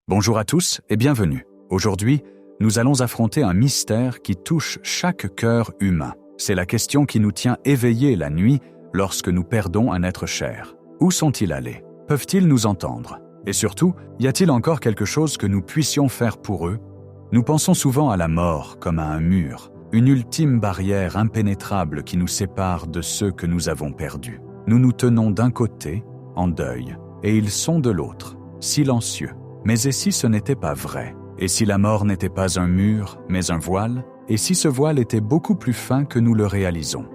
Bonjour à tous et bienvenue. Aujourd'hui, nous allons affronter un mystère qui touche chaque cœur humain. C'est la question qui nous tient éveillés la nuit lorsque nous perdons un être cher. Où sont-ils allés? Peuvent-ils nous entendre? Et surtout, y a-t-il encore quelque chose que nous puissions faire pour eux? Nous pensons souvent à la mort comme à un mur, une ultime barrière impénétrable qui nous sépare de ceux que nous avons perdus. Nous nous tenons d'un côté, en deuil, et ils sont de l'autre, silencieux. Mais et si ce n'était pas vrai? Et si la mort n'était pas un mur, mais un voile? Et si ce voile était beaucoup plus fin que nous le réalisons?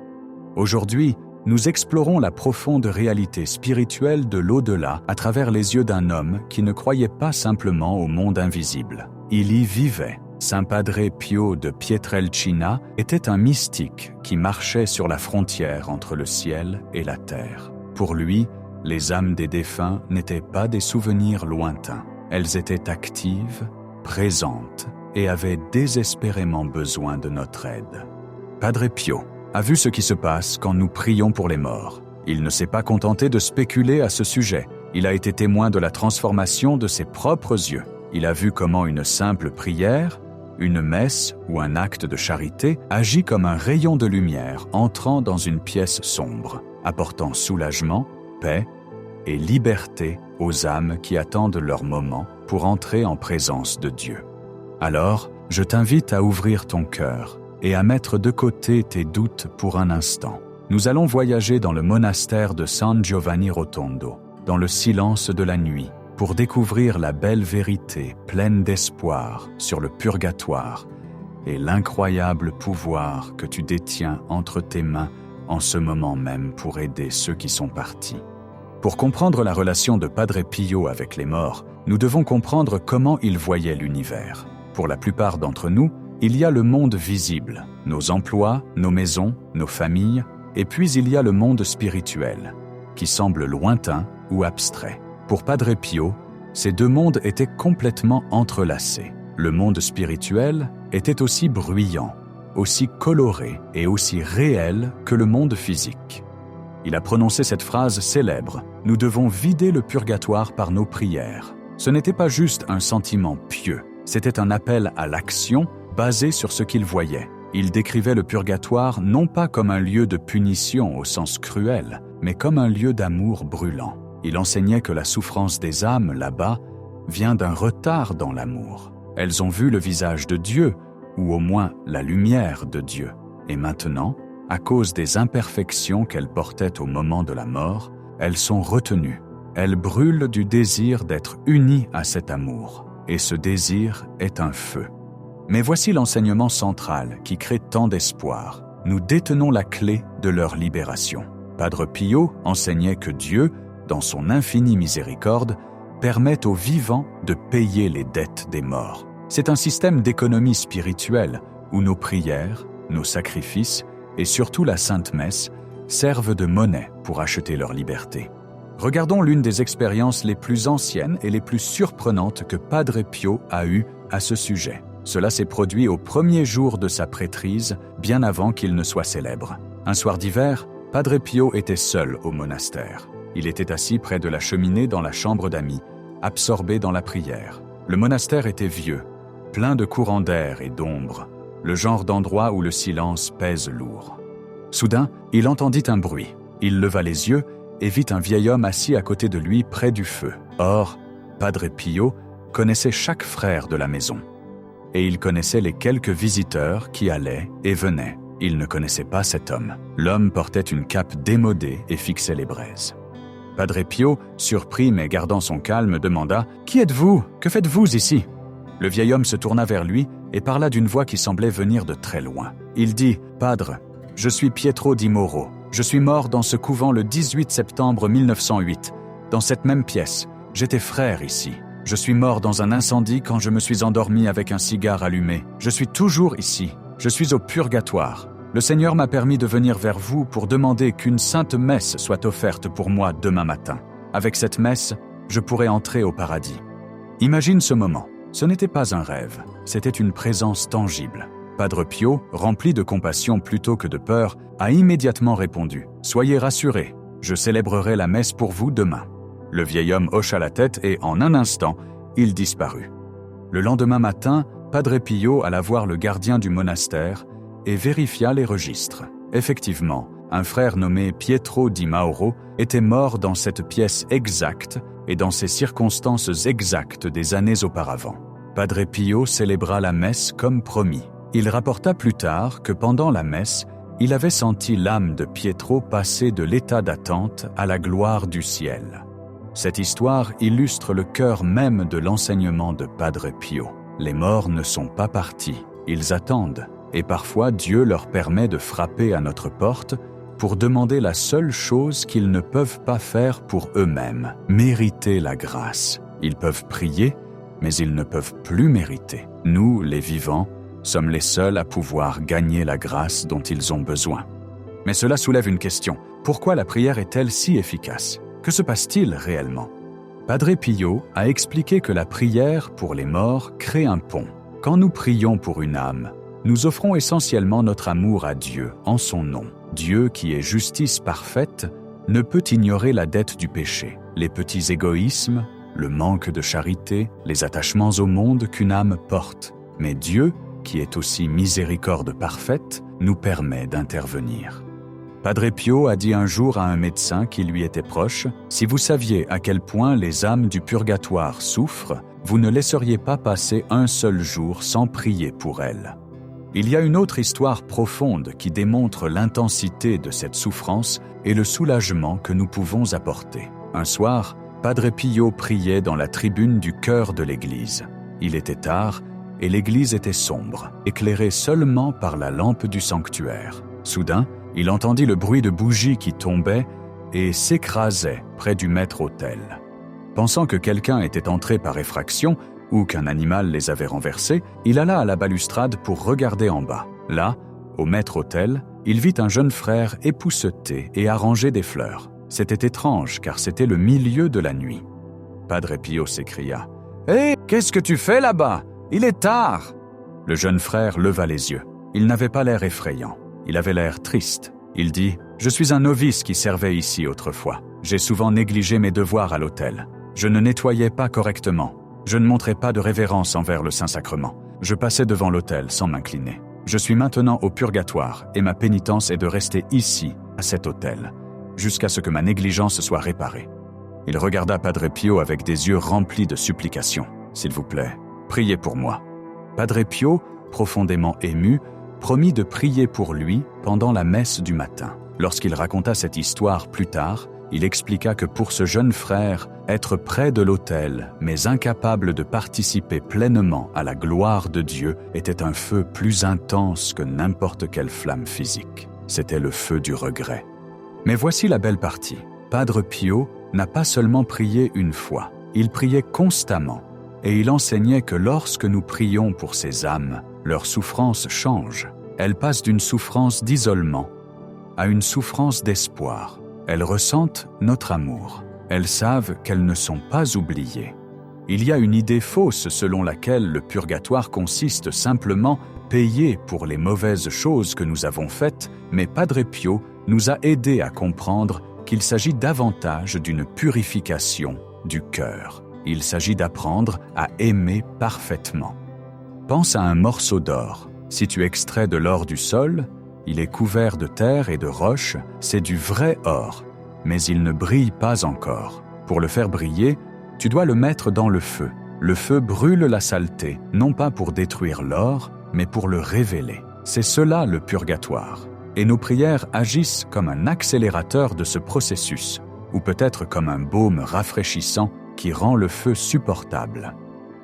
Aujourd'hui, nous explorons la profonde réalité spirituelle de l'au-delà à travers les yeux d'un homme qui ne croyait pas simplement au monde invisible. Il y vivait. Saint Padre Pio de Pietrelcina était un mystique qui marchait sur la frontière entre le ciel et la terre. Pour lui, les âmes des défunts n'étaient pas des souvenirs lointains. Elles étaient actives, présentes et avaient désespérément besoin de notre aide. Padre Pio a vu ce qui se passe quand nous prions pour les morts. Il ne s'est pas contenté de spéculer à ce sujet. Il a été témoin de la transformation de ses propres yeux. Il a vu comment une simple prière, une messe ou un acte de charité agit comme un rayon de lumière entrant dans une pièce sombre, apportant soulagement, paix et liberté aux âmes qui attendent leur moment pour entrer en présence de Dieu. Alors, je t'invite à ouvrir ton cœur et à mettre de côté tes doutes pour un instant. Nous allons voyager dans le monastère de San Giovanni Rotondo, dans le silence de la nuit, pour découvrir la belle vérité pleine d'espoir sur le purgatoire et l'incroyable pouvoir que tu détiens entre tes mains en ce moment même pour aider ceux qui sont partis. Pour comprendre la relation de Padre Pio avec les morts, nous devons comprendre comment il voyait l'univers. Pour la plupart d'entre nous, il y a le monde visible, nos emplois, nos maisons, nos familles, et puis il y a le monde spirituel, qui semble lointain ou abstrait. Pour Padre Pio, ces deux mondes étaient complètement entrelacés. Le monde spirituel était aussi bruyant, aussi coloré et aussi réel que le monde physique. Il a prononcé cette phrase célèbre « Nous devons vider le purgatoire par nos prières ». Ce n'était pas juste un sentiment pieux, c'était un appel à l'action basé sur ce qu'il voyait. Il décrivait le purgatoire non pas comme un lieu de punition au sens cruel, mais comme un lieu d'amour brûlant. Il enseignait que la souffrance des âmes, là-bas, vient d'un retard dans l'amour. Elles ont vu le visage de Dieu, ou au moins la lumière de Dieu. Et maintenant, à cause des imperfections qu'elles portaient au moment de la mort, elles sont retenues. Elles brûlent du désir d'être unies à cet amour. Et ce désir est un feu. Mais voici l'enseignement central qui crée tant d'espoir. Nous détenons la clé de leur libération. Padre Pio enseignait que Dieu, dans son infinie miséricorde, permet aux vivants de payer les dettes des morts. C'est un système d'économie spirituelle où nos prières, nos sacrifices et surtout la Sainte Messe servent de monnaie pour acheter leur liberté. Regardons l'une des expériences les plus anciennes et les plus surprenantes que Padre Pio a eues à ce sujet. Cela s'est produit au premier jour de sa prêtrise, bien avant qu'il ne soit célèbre. Un soir d'hiver, Padre Pio était seul au monastère. Il était assis près de la cheminée dans la chambre d'amis, absorbé dans la prière. Le monastère était vieux, plein de courants d'air et d'ombre, le genre d'endroit où le silence pèse lourd. Soudain, il entendit un bruit. Il leva les yeux et vit un vieil homme assis à côté de lui près du feu. Or, Padre Pio connaissait chaque frère de la maison. Et il connaissait les quelques visiteurs qui allaient et venaient. Il ne connaissait pas cet homme. L'homme portait une cape démodée et fixait les braises. Padre Pio, surpris mais gardant son calme, demanda « Qui êtes-vous? Que faites-vous ici ?» Le vieil homme se tourna vers lui et parla d'une voix qui semblait venir de très loin. Il dit « Padre, je suis Pietro di Moro. Je suis mort dans ce couvent le 18 septembre 1908, dans cette même pièce. J'étais frère ici. Je suis mort dans un incendie quand je me suis endormi avec un cigare allumé. Je suis toujours ici. Je suis au purgatoire. Le Seigneur m'a permis de venir vers vous pour demander qu'une sainte messe soit offerte pour moi demain matin. Avec cette messe, je pourrai entrer au paradis. » Imagine ce moment. Ce n'était pas un rêve, c'était une présence tangible. Padre Pio, rempli de compassion plutôt que de peur, a immédiatement répondu « Soyez rassurés, je célébrerai la messe pour vous demain. » Le vieil homme hocha la tête et, en un instant, il disparut. Le lendemain matin, Padre Pio alla voir le gardien du monastère et vérifia les registres. Effectivement, un frère nommé Pietro di Mauro était mort dans cette pièce exacte et dans ces circonstances exactes des années auparavant. Padre Pio célébra la messe comme promis. Il rapporta plus tard que pendant la messe, il avait senti l'âme de Pietro passer de l'état d'attente à la gloire du ciel. Cette histoire illustre le cœur même de l'enseignement de Padre Pio. Les morts ne sont pas partis, ils attendent, et parfois Dieu leur permet de frapper à notre porte pour demander la seule chose qu'ils ne peuvent pas faire pour eux-mêmes, mériter la grâce. Ils peuvent prier, mais ils ne peuvent plus mériter. Nous, les vivants, sommes les seuls à pouvoir gagner la grâce dont ils ont besoin. Mais cela soulève une question. Pourquoi la prière est-elle si efficace? Que se passe-t-il réellement? Padre Pio a expliqué que la prière pour les morts crée un pont. Quand nous prions pour une âme, nous offrons essentiellement notre amour à Dieu en son nom. Dieu, qui est justice parfaite, ne peut ignorer la dette du péché, les petits égoïsmes, le manque de charité, les attachements au monde qu'une âme porte. Mais Dieu, qui est aussi miséricorde parfaite, nous permet d'intervenir. Padre Pio a dit un jour à un médecin qui lui était proche, « Si vous saviez à quel point les âmes du purgatoire souffrent, vous ne laisseriez pas passer un seul jour sans prier pour elles. » Il y a une autre histoire profonde qui démontre l'intensité de cette souffrance et le soulagement que nous pouvons apporter. Un soir, Padre Pio priait dans la tribune du chœur de l'église. Il était tard et l'église était sombre, éclairée seulement par la lampe du sanctuaire. Soudain, il entendit le bruit de bougies qui tombaient et s'écrasaient près du maître-autel. Pensant que quelqu'un était entré par effraction ou qu'un animal les avait renversés, il alla à la balustrade pour regarder en bas. Là, au maître-autel, il vit un jeune frère épousseter et arranger des fleurs. C'était étrange car c'était le milieu de la nuit. Padre Pio s'écria « Hé, qu'est-ce que tu fais là-bas? Il est tard !» Le jeune frère leva les yeux. Il n'avait pas l'air effrayant. Il avait l'air triste. Il dit « Je suis un novice qui servait ici autrefois. J'ai souvent négligé mes devoirs à l'autel. Je ne nettoyais pas correctement. Je ne montrais pas de révérence envers le Saint-Sacrement. Je passais devant l'autel sans m'incliner. Je suis maintenant au purgatoire et ma pénitence est de rester ici, à cet autel, jusqu'à ce que ma négligence soit réparée. » Il regarda Padre Pio avec des yeux remplis de supplications. « S'il vous plaît, priez pour moi. » Padre Pio, profondément ému, promit de prier pour lui pendant la messe du matin. Lorsqu'il raconta cette histoire plus tard, il expliqua que pour ce jeune frère, être près de l'autel, mais incapable de participer pleinement à la gloire de Dieu, était un feu plus intense que n'importe quelle flamme physique. C'était le feu du regret. Mais voici la belle partie. Padre Pio n'a pas seulement prié une fois, il priait constamment. Et il enseignait que lorsque nous prions pour ces âmes, leur souffrance change. Elles passent d'une souffrance d'isolement à une souffrance d'espoir. Elles ressentent notre amour. Elles savent qu'elles ne sont pas oubliées. Il y a une idée fausse selon laquelle le purgatoire consiste simplement payer pour les mauvaises choses que nous avons faites, mais Padre Pio nous a aidés à comprendre qu'il s'agit davantage d'une purification du cœur. Il s'agit d'apprendre à aimer parfaitement. Pense à un morceau d'or. Si tu extrais de l'or du sol, il est couvert de terre et de roches, c'est du vrai or, mais il ne brille pas encore. Pour le faire briller, tu dois le mettre dans le feu. Le feu brûle la saleté, non pas pour détruire l'or, mais pour le révéler. C'est cela le purgatoire. Et nos prières agissent comme un accélérateur de ce processus, ou peut-être comme un baume rafraîchissant qui rend le feu supportable.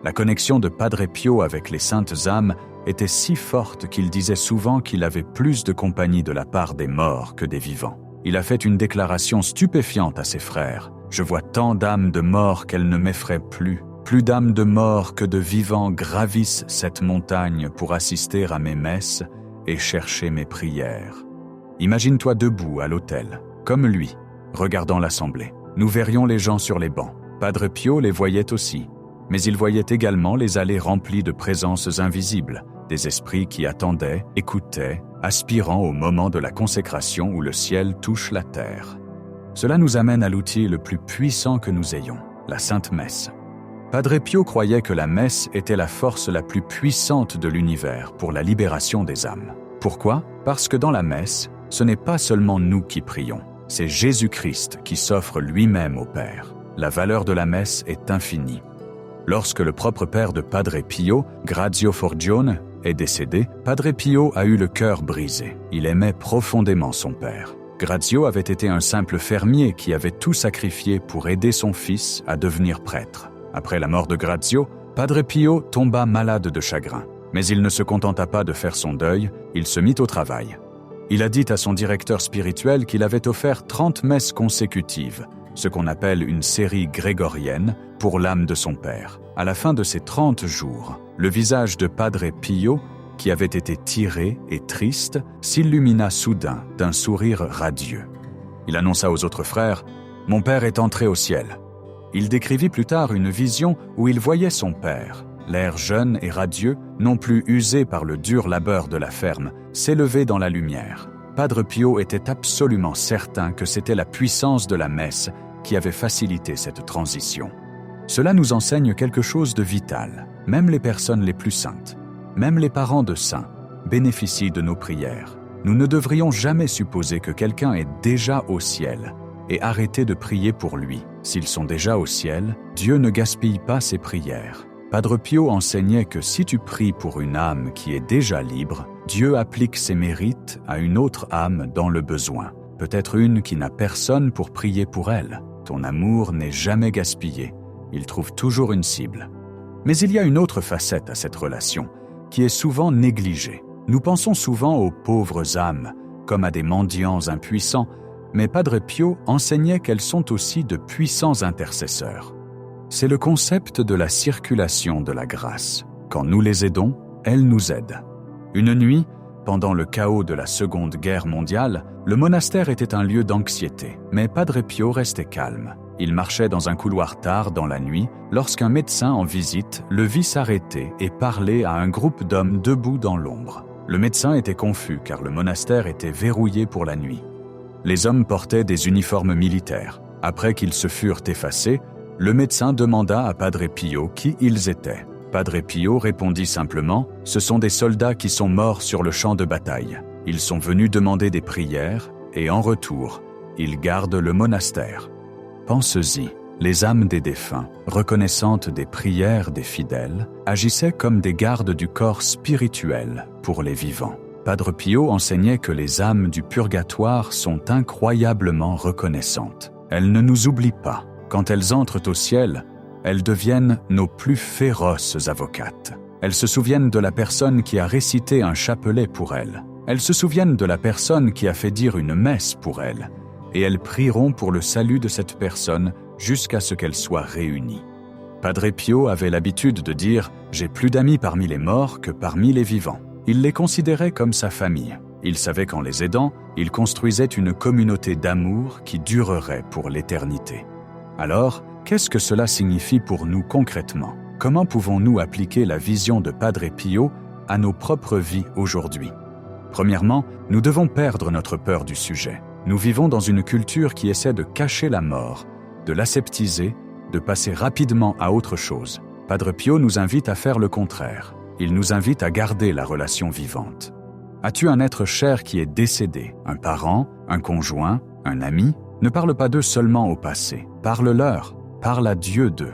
La connexion de Padre Pio avec les saintes âmes était si forte qu'il disait souvent qu'il avait plus de compagnie de la part des morts que des vivants. Il a fait une déclaration stupéfiante à ses frères. « Je vois tant d'âmes de morts qu'elles ne m'effraient plus. Plus d'âmes de morts que de vivants gravissent cette montagne pour assister à mes messes et chercher mes prières. » Imagine-toi debout à l'autel, comme lui, regardant l'assemblée. Nous verrions les gens sur les bancs. Padre Pio les voyait aussi, mais il voyait également les allées remplies de présences invisibles, des esprits qui attendaient, écoutaient, aspirant au moment de la consécration où le ciel touche la terre. Cela nous amène à l'outil le plus puissant que nous ayons, la Sainte Messe. Padre Pio croyait que la messe était la force la plus puissante de l'univers pour la libération des âmes. Pourquoi ? Parce que dans la messe, ce n'est pas seulement nous qui prions, c'est Jésus-Christ qui s'offre lui-même au Père. La valeur de la messe est infinie. Lorsque le propre père de Padre Pio, Grazio Forgione, est décédé, Padre Pio a eu le cœur brisé. Il aimait profondément son père. Grazio avait été un simple fermier qui avait tout sacrifié pour aider son fils à devenir prêtre. Après la mort de Grazio, Padre Pio tomba malade de chagrin. Mais il ne se contenta pas de faire son deuil, il se mit au travail. Il a dit à son directeur spirituel qu'il avait offert 30 messes consécutives, ce qu'on appelle une série grégorienne, pour l'âme de son père. À la fin de ces 30 jours, le visage de Padre Pio, qui avait été tiré et triste, s'illumina soudain d'un sourire radieux. Il annonça aux autres frères « Mon père est entré au ciel ». Il décrivit plus tard une vision où il voyait son père, l'air jeune et radieux, non plus usé par le dur labeur de la ferme, s'élever dans la lumière. Padre Pio était absolument certain que c'était la puissance de la messe qui avait facilité cette transition. Cela nous enseigne quelque chose de vital. Même les personnes les plus saintes, même les parents de saints, bénéficient de nos prières. Nous ne devrions jamais supposer que quelqu'un est déjà au ciel et arrêter de prier pour lui. S'ils sont déjà au ciel, Dieu ne gaspille pas ses prières. Padre Pio enseignait que si tu pries pour une âme qui est déjà libre, Dieu applique ses mérites à une autre âme dans le besoin, peut-être une qui n'a personne pour prier pour elle. Ton amour n'est jamais gaspillé, il trouve toujours une cible. Mais il y a une autre facette à cette relation, qui est souvent négligée. Nous pensons souvent aux pauvres âmes, comme à des mendiants impuissants, mais Padre Pio enseignait qu'elles sont aussi de puissants intercesseurs. C'est le concept de la circulation de la grâce. Quand nous les aidons, elles nous aident. Une nuit, pendant le chaos de la Seconde Guerre mondiale, le monastère était un lieu d'anxiété, mais Padre Pio restait calme. Il marchait dans un couloir tard dans la nuit lorsqu'un médecin en visite le vit s'arrêter et parler à un groupe d'hommes debout dans l'ombre. Le médecin était confus car le monastère était verrouillé pour la nuit. Les hommes portaient des uniformes militaires. Après qu'ils se furent effacés, le médecin demanda à Padre Pio qui ils étaient. Padre Pio répondit simplement « Ce sont des soldats qui sont morts sur le champ de bataille. Ils sont venus demander des prières et en retour, ils gardent le monastère. » Pense-y, les âmes des défunts, reconnaissantes des prières des fidèles, agissaient comme des gardes du corps spirituel pour les vivants. Padre Pio enseignait que les âmes du purgatoire sont incroyablement reconnaissantes. Elles ne nous oublient pas. Quand elles entrent au ciel, elles deviennent nos plus féroces avocates. Elles se souviennent de la personne qui a récité un chapelet pour elles. Elles se souviennent de la personne qui a fait dire une messe pour elles. Et elles prieront pour le salut de cette personne jusqu'à ce qu'elle soit réunie. Padre Pio avait l'habitude de dire « J'ai plus d'amis parmi les morts que parmi les vivants ». Il les considérait comme sa famille. Il savait qu'en les aidant, il construisait une communauté d'amour qui durerait pour l'éternité. Alors, qu'est-ce que cela signifie pour nous concrètement ? Comment pouvons-nous appliquer la vision de Padre Pio à nos propres vies aujourd'hui ? Premièrement, nous devons perdre notre peur du sujet. Nous vivons dans une culture qui essaie de cacher la mort, de l'aseptiser, de passer rapidement à autre chose. Padre Pio nous invite à faire le contraire. Il nous invite à garder la relation vivante. As-tu un être cher qui est décédé, un parent, un conjoint, un ami ? Ne parle pas d'eux seulement au passé. Parle-leur, parle à Dieu d'eux.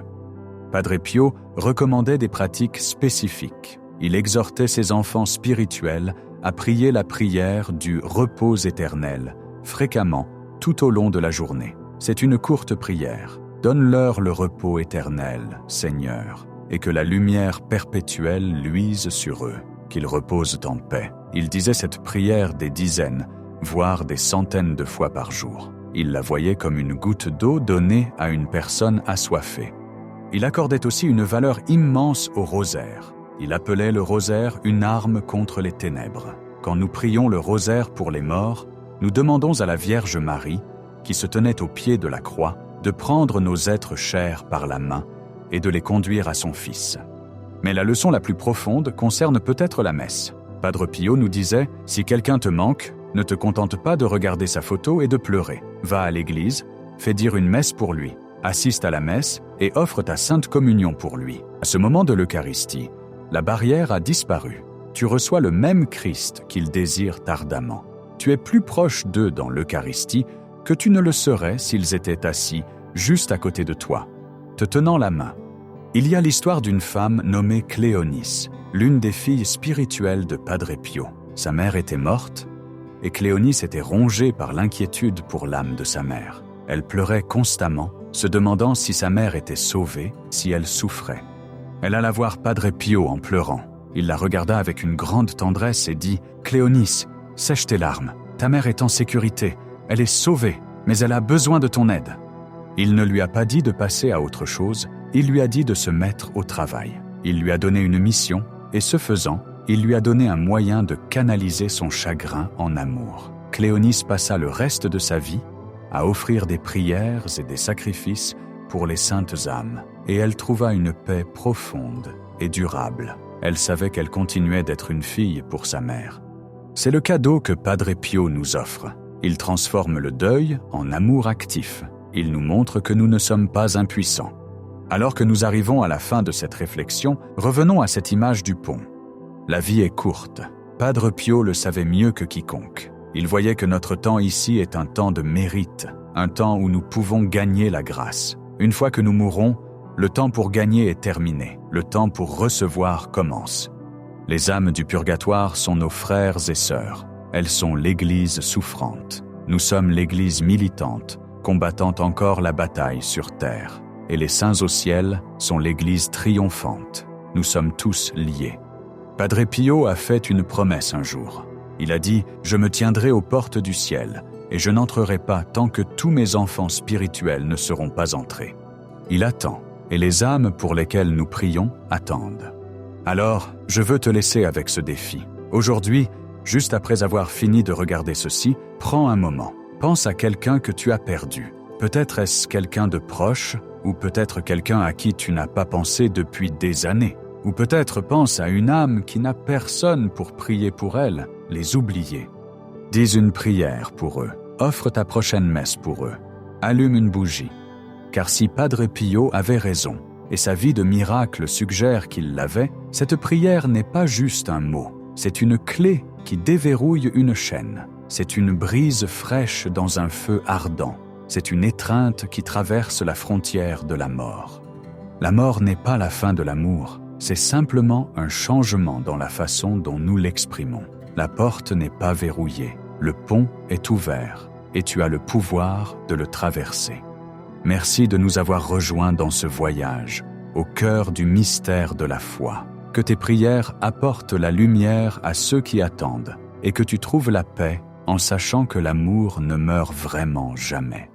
Padre Pio recommandait des pratiques spécifiques. Il exhortait ses enfants spirituels à prier la prière du repos éternel, fréquemment, tout au long de la journée. C'est une courte prière. Donne-leur le repos éternel, Seigneur, et que la lumière perpétuelle luise sur eux, qu'ils reposent en paix. Il disait cette prière des dizaines, voire des centaines de fois par jour. Il la voyait comme une goutte d'eau donnée à une personne assoiffée. Il accordait aussi une valeur immense au rosaire. Il appelait le rosaire une arme contre les ténèbres. Quand nous prions le rosaire pour les morts, nous demandons à la Vierge Marie, qui se tenait au pied de la croix, de prendre nos êtres chers par la main et de les conduire à son Fils. Mais la leçon la plus profonde concerne peut-être la messe. Padre Pio nous disait « Si quelqu'un te manque, ne te contente pas de regarder sa photo et de pleurer. Va à l'église, fais dire une messe pour lui. assiste à la messe et offre ta sainte communion pour lui. À ce moment de l'Eucharistie, la barrière a disparu. Tu reçois le même Christ qu'il désire ardemment. Tu es plus proche d'eux dans l'Eucharistie que tu ne le serais s'ils étaient assis juste à côté de toi, te tenant la main. Il y a l'histoire d'une femme nommée Cléonice, l'une des filles spirituelles de Padre Pio. Sa mère était morte et Cléonice était rongée par l'inquiétude pour l'âme de sa mère. Elle pleurait constamment, se demandant si sa mère était sauvée, si elle souffrait. Elle alla voir Padre Pio en pleurant. Il la regarda avec une grande tendresse et dit « Cléonice, sèche tes larmes. Ta mère est en sécurité. Elle est sauvée, mais elle a besoin de ton aide. » Il ne lui a pas dit de passer à autre chose, il lui a dit de se mettre au travail. Il lui a donné une mission, et ce faisant, il lui a donné un moyen de canaliser son chagrin en amour. Cléonice passa le reste de sa vie à offrir des prières et des sacrifices pour les saintes âmes, et elle trouva une paix profonde et durable. Elle savait qu'elle continuait d'être une fille pour sa mère. C'est le cadeau que Padre Pio nous offre. Il transforme le deuil en amour actif. Il nous montre que nous ne sommes pas impuissants. Alors que nous arrivons à la fin de cette réflexion, revenons à cette image du pont. La vie est courte. Padre Pio le savait mieux que quiconque. Il voyait que notre temps ici est un temps de mérite, un temps où nous pouvons gagner la grâce. Une fois que nous mourrons, le temps pour gagner est terminé. Le temps pour recevoir commence. Les âmes du purgatoire sont nos frères et sœurs. Elles sont l'Église souffrante. Nous sommes l'Église militante, combattant encore la bataille sur terre. Et les saints au ciel sont l'Église triomphante. Nous sommes tous liés. Padre Pio a fait une promesse un jour. Il a dit « Je me tiendrai aux portes du ciel, et je n'entrerai pas tant que tous mes enfants spirituels ne seront pas entrés. » Il attend, et les âmes pour lesquelles nous prions attendent. Alors, je veux te laisser avec ce défi. Aujourd'hui, juste après avoir fini de regarder ceci, prends un moment. Pense à quelqu'un que tu as perdu. Peut-être est-ce quelqu'un de proche, ou peut-être quelqu'un à qui tu n'as pas pensé depuis des années. Ou peut-être pense à une âme qui n'a personne pour prier pour elle, les oublier. Dis une prière pour eux. Offre ta prochaine messe pour eux. Allume une bougie. Car si Padre Pio avait raison, et sa vie de miracle suggère qu'il l'avait, cette prière n'est pas juste un mot. C'est une clé qui déverrouille une chaîne. C'est une brise fraîche dans un feu ardent. C'est une étreinte qui traverse la frontière de la mort. La mort n'est pas la fin de l'amour, c'est simplement un changement dans la façon dont nous l'exprimons. La porte n'est pas verrouillée, le pont est ouvert, et tu as le pouvoir de le traverser. Merci de nous avoir rejoints dans ce voyage, au cœur du mystère de la foi. Que tes prières apportent la lumière à ceux qui attendent, et que tu trouves la paix en sachant que l'amour ne meurt vraiment jamais.